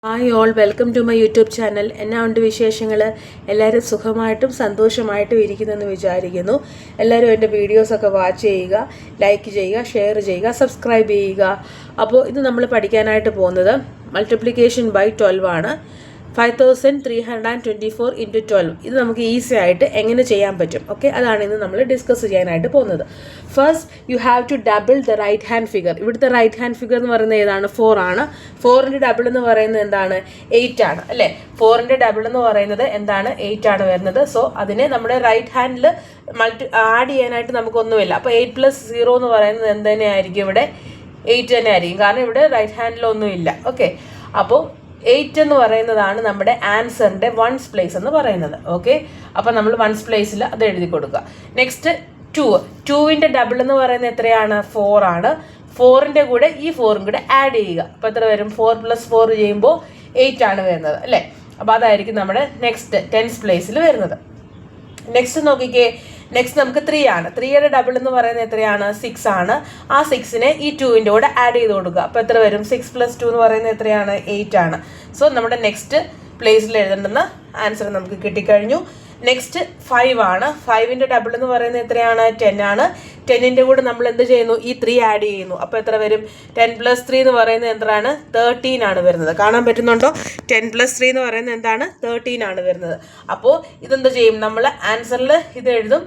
Hi all welcome to my YouTube channel. എന്നാ ഉണ്ട് വിശേഷങ്ങൾ? എല്ലാവരും സുഖമായിട്ടും സന്തോഷമായിട്ടും ഇരിക്കുന്നെന്ന് വിചാരിക്കുന്നു. എല്ലാവരും എൻ്റെ വീഡിയോസൊക്കെ വാച്ച് ചെയ്യുക, ലൈക്ക് ചെയ്യുക, ഷെയർ ചെയ്യുക, സബ്സ്ക്രൈബ് ചെയ്യുക. അപ്പോൾ ഇത് നമ്മൾ പഠിക്കാനായിട്ട് പോകുന്നത് മൾട്ടിപ്ലിക്കേഷൻ ബൈ 12 ആണ്. 5324 ഇൻറ്റു 12. ഇത് നമുക്ക് ഈസി ആയിട്ട് എങ്ങനെ ചെയ്യാൻ പറ്റും, ഓക്കെ, അതാണ് ഇന്ന് നമ്മൾ ഡിസ്കസ് ചെയ്യാനായിട്ട് പോകുന്നത്. First you have to double the right hand figure. ഇവിടുത്തെ റൈറ്റ് ഹാൻഡ് ഫിഗർ എന്ന് പറയുന്നത് ഏതാണ്? 4 ആണ്. 4ൻ്റെ ഡബിൾ എന്ന് പറയുന്നത് എന്താണ്? 8 ആണ്, അല്ലേ? 4ൻ്റെ ഡബിൾ എന്ന് പറയുന്നത് എന്താണ്? 8 ആണ് വരുന്നത്. സോ അതിനെ നമ്മുടെ റൈറ്റ് ഹാൻഡിൽ ആഡ് ചെയ്യാനായിട്ട് നമുക്കൊന്നുമില്ല. അപ്പോൾ 8+0 എന്ന് പറയുന്നത് എന്ത് തന്നെയായിരിക്കും? ഇവിടെ 8 തന്നെ ആയിരിക്കും, കാരണം ഇവിടെ റൈറ്റ് ഹാൻഡിലൊന്നുമില്ല. ഓക്കെ, അപ്പോൾ 8 എന്ന് പറയുന്നതാണ് നമ്മുടെ ആൻസറിൻ്റെ വൺസ് പ്ലേസ് എന്ന് പറയുന്നത്. ഓക്കെ, അപ്പോൾ നമ്മൾ വൺസ് പ്ലേസിൽ അത് എഴുതി കൊടുക്കുക. നെക്സ്റ്റ് 2ൻ്റെ ഡബിൾ എന്ന് പറയുന്നത് എത്രയാണ്? 4 ആണ്. 4ൻ്റെ കൂടെ ഈ 4ഉം കൂടെ ആഡ് ചെയ്യുക. അപ്പോൾ എത്ര വരും? 4+4 ചെയ്യുമ്പോൾ 8 ആണ് വരുന്നത്, അല്ലേ? അപ്പോൾ അതായിരിക്കും നമ്മുടെ നെക്സ്റ്റ് 10th പ്ലേസിൽ വരുന്നത്. നെക്സ്റ്റ് നോക്കിക്കേ, നെക്സ്റ്റ് നമുക്ക് 3 ആണ്. 3യുടെ ഡബിൾ എന്ന് പറയുന്നത് എത്രയാണ്? 6 ആണ്. ആ 6നെ ഈ 2ൻ്റെ കൂടെ ആഡ് ചെയ്ത് കൊടുക്കുക. അപ്പോൾ എത്ര വരും? 6+2 എന്ന് പറയുന്നത് എത്രയാണ്? 8 ആണ്. സോ നമ്മുടെ നെക്സ്റ്റ് പ്ലേസിൽ എഴുതേണ്ടുന്ന ആൻസർ നമുക്ക് കിട്ടിക്കഴിഞ്ഞു. നെക്സ്റ്റ് 5 ആണ്. 5ൻ്റെ ഡബിൾ എന്ന് പറയുന്നത് എത്രയാണ്? 10 ആണ്. 10ൻ്റെ കൂടെ നമ്മൾ എന്ത് ചെയ്യുന്നു? ഈ 3 ആഡ് ചെയ്യുന്നു. അപ്പോൾ എത്ര വരും? 10+3 എന്ന് പറയുന്നത് എന്താണ്? 13 ആണ് വരുന്നത്. കാണാൻ പറ്റുന്നുണ്ടോ? 10+3 എന്ന് പറയുന്നത് എന്താണ്? 13 ആണ് വരുന്നത്. അപ്പോൾ ഇതെന്ത് ചെയ്യും? നമ്മൾ ആൻസറിൽ ഇത് എഴുതും.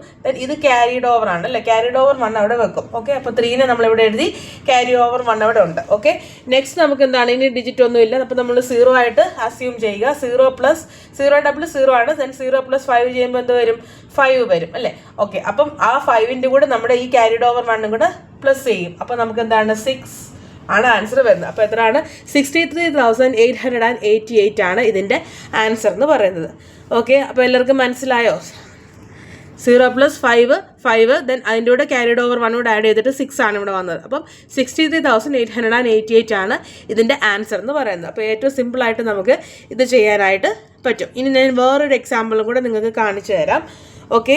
ഇത് ക്യാരിഡ് ഓവർ ആണ്, അല്ലേ? ക്യാരിഡ് ഓവർ 1 അവിടെ വെക്കും. ഓക്കെ, അപ്പോൾ 3നെ നമ്മളിവിടെ എഴുതി, ക്യാരി ഓവർ 1 അവിടെ ഉണ്ട്. ഓക്കെ, നെക്സ്റ്റ് നമുക്ക് എന്താണ്? ഇനി ഡിജിറ്റ് ഒന്നും ഇല്ല. അപ്പോൾ നമ്മൾ 0 ആയിട്ട് അസ്യൂം ചെയ്യുക. 0+0 ഡബിൾ 0 ആണ്. ദെൻ 0+5 ചെയ്യുമ്പോൾ എന്ത് വരും? 5 വരും, അല്ലേ? ഓക്കെ, അപ്പം ആ 5ൻ്റെ കൂടെ നമ്മുടെ ഈ ക്യാരിഡ് ഓവർ 1 കൂടെ പ്ലസ് ചെയ്യും. അപ്പോൾ നമുക്ക് എന്താണ്? 6 ആണ് ആൻസർ വരുന്നത്. അപ്പോൾ എത്രയാണ്? 63,888 ആണ് ഇതിൻ്റെ ആൻസർ എന്ന് പറയുന്നത്. ഓക്കെ, അപ്പോൾ എല്ലാവർക്കും മനസ്സിലായോ? 0+5 ദെൻ അതിൻ്റെ കൂടെ ക്യാരിഡ് ഓവർ 1 കൂടെ ആഡ് ചെയ്തിട്ട് 6 ആണ് ഇവിടെ വന്നത്. അപ്പം 63,888 ആണ് ഇതിൻ്റെ ആൻസർ എന്ന് പറയുന്നത്. അപ്പോൾ ഏറ്റവും സിമ്പിളായിട്ട് നമുക്ക് ഇത് ചെയ്യാനായിട്ട് പറ്റും. ഇനി ഞാൻ വേറൊരു എക്സാമ്പിളും കൂടെ നിങ്ങൾക്ക് കാണിച്ചു തരാം. ഓക്കെ,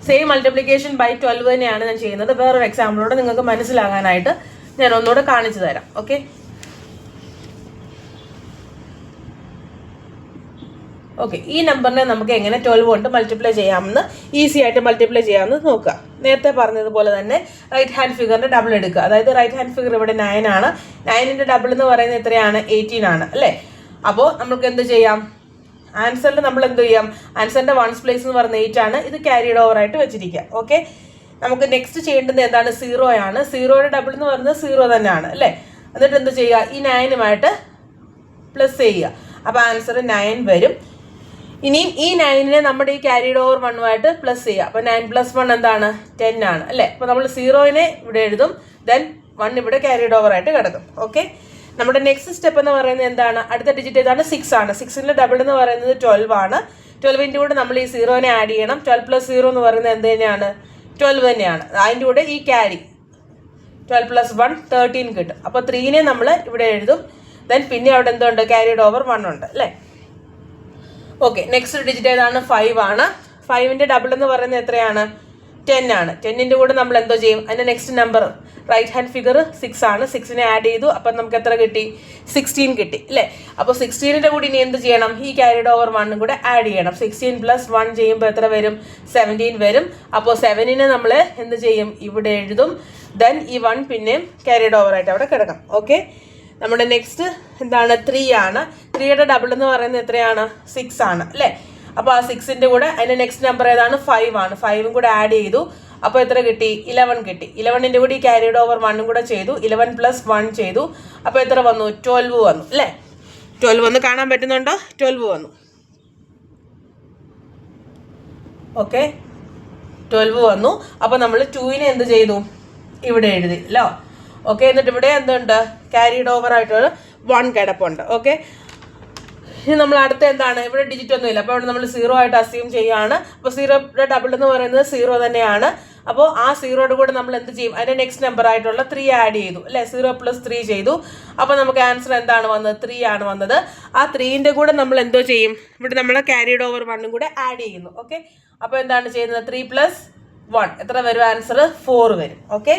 സെയിം മൾട്ടിപ്ലിക്കേഷൻ ബൈ 12 തന്നെയാണ് ഞാൻ ചെയ്യുന്നത്. വേറൊരു എക്സാമ്പിളോടെ നിങ്ങൾക്ക് മനസ്സിലാകാനായിട്ട് ഞാൻ ഒന്നുകൂടെ കാണിച്ചു തരാം. ഓക്കെ, ഓക്കെ, ഈ നമ്പറിനെ നമുക്ക് എങ്ങനെ 12 കൊണ്ട് മൾട്ടിപ്ലൈ ചെയ്യാമെന്ന്, ഈസി ആയിട്ട് മൾട്ടിപ്ലൈ ചെയ്യാമെന്ന് നോക്കുക. നേരത്തെ പറഞ്ഞതുപോലെ തന്നെ റൈറ്റ് ഹാൻഡ് ഫിഗറിൻ്റെ ഡബിൾ എടുക്കുക. അതായത് റൈറ്റ് ഹാൻഡ് ഫിഗർ ഇവിടെ 9 ആണ്. 9ൻ്റെ ഡബിൾ എന്ന് പറയുന്നത് എത്രയാണ്? 18 ആണ്, അല്ലേ? അപ്പോൾ നമുക്ക് എന്ത് ചെയ്യാം? ആൻസറിൽ നമ്മൾ എന്ത് ചെയ്യാം? ആൻസറിൻ്റെ വൺസ് പ്ലേസ് എന്ന് പറയുന്നത് 8 ആണ്. ഇത് ക്യാരിഡ് ഓവർ ആയിട്ട് വെച്ചിരിക്കുക. ഓക്കെ, നമുക്ക് നെക്സ്റ്റ് ചെയ്യേണ്ടത് എന്താണ്? 0 ആണ്. 0യുടെ ഡബിൾ എന്ന് പറയുന്നത് 0 തന്നെയാണ്, അല്ലേ? എന്നിട്ട് എന്ത് ചെയ്യുക? ഈ 9ഉമായിട്ട് പ്ലസ് ചെയ്യുക. അപ്പോൾ ആൻസർ 9 വരും. ഇനിയും ഈ 9നെ നമ്മുടെ ഈ ക്യാരിഡ് ഓവർ 1ഉമായിട്ട് പ്ലസ് ചെയ്യുക. അപ്പോൾ 9+1 എന്താണ്? 10 ആണ്, അല്ലേ? അപ്പോൾ നമ്മൾ 0നെ ഇവിടെ എഴുതും. ദെൻ 1 ഇവിടെ ക്യാരിഡ് ഓവർ ആയിട്ട് കിടക്കും. ഓക്കെ, നമ്മുടെ നെക്സ്റ്റ് സ്റ്റെപ്പ് എന്ന് പറയുന്നത് എന്താണ്? അടുത്ത ഡിജിറ്റ് ഏതാണ്? 6 ആണ്. 6ൻ്റെ ഡബിൾ എന്ന് പറയുന്നത് 12 ആണ്. 12ൻ്റെ കൂടെ നമ്മൾ ഈ 0നെ ആഡ് ചെയ്യണം. 12+0 എന്ന് പറയുന്നത് എന്ത് തന്നെയാണ്? 12 തന്നെയാണ്. അതിൻ്റെ കൂടെ ഈ ക്യാരി 12+1 13 കിട്ടും. അപ്പോൾ 3നെ നമ്മൾ ഇവിടെ എഴുതും. ദെൻ പിന്നെ അവിടെ എന്തുണ്ട്? ക്യാരിഡ് ഓവർ 1 ഉണ്ട്, അല്ലേ? ഓക്കെ, നെക്സ്റ്റ് ഡിജിറ്റ് ഏതാണ്? 5 ആണ്. 5ൻ്റെ ഡബിൾ എന്ന് പറയുന്നത് എത്രയാണ്? 10 ആണ്. 10ൻ്റെ കൂടെ നമ്മൾ എന്തോ ചെയ്യും? അതിൻ്റെ next number right hand figure 6 ആണ്. 6നെ ആഡ് ചെയ്തു. അപ്പം നമുക്ക് എത്ര കിട്ടി? 16 കിട്ടി, അല്ലേ? അപ്പോൾ 16ൻ്റെ കൂടി ഇനി എന്ത് ചെയ്യണം? ഈ ക്യാരിഡ് ഓവർ 1 കൂടെ ആഡ് ചെയ്യണം. 16+1 ചെയ്യുമ്പോൾ എത്ര വരും? 17 വരും. അപ്പോൾ 7നെ നമ്മൾ എന്ത് ചെയ്യും? ഇവിടെ എഴുതും. ദെൻ ഈ 1 പിന്നെയും ക്യാരിഡ് ഓവർ ആയിട്ട് അവിടെ കിടക്കാം. ഓക്കെ, നമ്മുടെ നെക്സ്റ്റ് എന്താണ്? 3 ആണ്. 3യുടെ ഡബിൾ എന്ന് പറയുന്നത് എത്രയാണ്? 6 ആണ്, അല്ലേ? അപ്പോൾ ആ 6ൻ്റെ കൂടെ അതിൻ്റെ നെക്സ്റ്റ് നമ്പർ ഏതാണ്? 5 ആണ്. 5ഉം കൂടെ ആഡ് ചെയ്തു. അപ്പോൾ എത്ര കിട്ടി? 11 കിട്ടി. 11ൻ്റെ കൂടി ക്യാരിഡ് ഓവർ 1ഉം കൂടെ ചെയ്തു. 11+1 ചെയ്തു. അപ്പോൾ എത്ര വന്നു? 12 വന്നു, അല്ലേ? 12 വന്ന് കാണാൻ പറ്റുന്നുണ്ടോ? 12 വന്നു. ഓക്കെ, 12 വന്നു. അപ്പോൾ നമ്മൾ 2നെ എന്ത് ചെയ്തു? ഇവിടെ എഴുതി, അല്ലോ? ഓക്കെ, എന്നിട്ട് ഇവിടെ എന്തുണ്ട്? ക്യാരിഡ് ഓവർ ആയിട്ട് 1 കിടപ്പുണ്ട്. ഓക്കെ, ഇനി നമ്മൾ അടുത്ത എന്താണ്? ഇവിടെ ഡിജിറ്റ് ഒന്നും ഇല്ല. അപ്പോൾ അവിടെ നമ്മൾ 0 ആയിട്ട് അസ്യൂം ചെയ്യുകയാണ്. അപ്പോൾ 0യുടെ ഡബിൾ എന്ന് പറയുന്നത് 0 തന്നെയാണ്. അപ്പോൾ ആ 0യുടെ കൂടെ നമ്മൾ എന്ത് ചെയ്യും? അതിൻ്റെ നെക്സ്റ്റ് നമ്പർ ആയിട്ടുള്ള 3 ആഡ് ചെയ്തു, അല്ലേ? 0+3 ചെയ്തു. അപ്പോൾ നമുക്ക് ആൻസർ എന്താണ് വന്നത്? 3 ആണ് വന്നത്. ആ 3ൻ്റെ കൂടെ നമ്മൾ എന്തോ ചെയ്യും? ഇവിടെ നമ്മൾ ക്യാരിഡ് ഓവർ 1ഉം കൂടെ ആഡ് ചെയ്യുന്നു. ഓക്കെ, അപ്പോൾ എന്താണ് ചെയ്യുന്നത്? 3+1 എത്ര വരും? ആൻസർ 4 വരും. ഓക്കെ,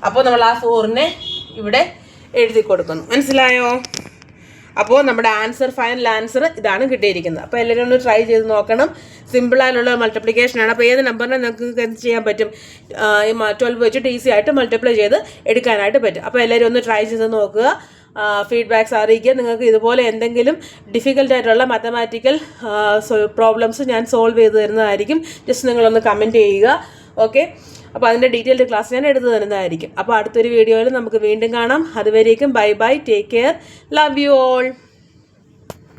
അപ്പോൾ നമ്മൾ ആ 4നെ ഇവിടെ എഴുതി കൊടുക്കുന്നു. മനസ്സിലായോ? അപ്പോൾ നമ്മുടെ ഫൈനൽ ആൻസർ ഇതാണ് കിട്ടിയിരിക്കുന്നത്. അപ്പോൾ എല്ലാവരും ഒന്ന് ട്രൈ ചെയ്ത് നോക്കണം. സിമ്പിളായിട്ടുള്ള മൾട്ടിപ്ലിക്കേഷനാണ്. അപ്പോൾ ഏത് നമ്പറിനെ നിങ്ങൾക്ക് എന്ത് ചെയ്യാൻ പറ്റും? ഈ 12 വെച്ചിട്ട് ഈസി ആയിട്ട് മൾട്ടിപ്ലൈ ചെയ്ത് എടുക്കാനായിട്ട് പറ്റും. അപ്പോൾ എല്ലാവരും ഒന്ന് ട്രൈ ചെയ്ത് നോക്കുക. ഫീഡ്ബാക്ക്സ് അറിയിക്കുക. നിങ്ങൾക്ക് ഇതുപോലെ എന്തെങ്കിലും ഡിഫിക്കൽട്ടായിട്ടുള്ള മാത്തമാറ്റിക്കൽ പ്രോബ്ലംസ് ഞാൻ സോൾവ് ചെയ്ത് തരുന്നതായിരിക്കും. ജസ്റ്റ് നിങ്ങളൊന്ന് കമൻറ്റ് ചെയ്യുക. ഓക്കെ, അപ്പോൾ അതിൻ്റെ ഡീറ്റെയിൽഡ് ക്ലാസ് ഞാൻ എടുത്തു തരുന്നതായിരിക്കും. അപ്പോൾ അടുത്തൊരു വീഡിയോയിൽ നമുക്ക് വീണ്ടും കാണാം. അതുവരേക്കും bye bye, take care, love you all.